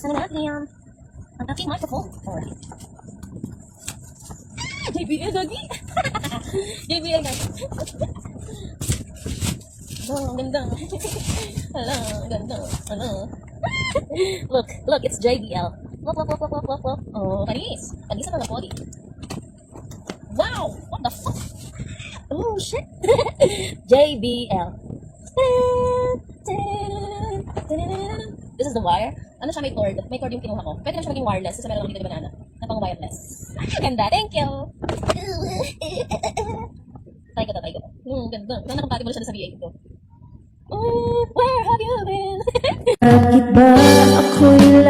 Buksan na natin ang aking microphone. Alright. JBL lagi. JBL guys. Oh, ang ganda. Hala, ang ganda. Hala. Look, it's JBL. Look. Oh, Paris. Paris na pogi. Wow, what the fuck? Oh, shit. JBL. This is the wire. Ano siya, may cord. May cord yung kinuha ko. Pwede na siya maging wireless. Kasi meron ako dito di banana. Na pang wireless. Ganda, thank you. Try ko to. Ganda. Ganda compatible siya sa VA ko. Oh, where have you been? Bakit ba ako'y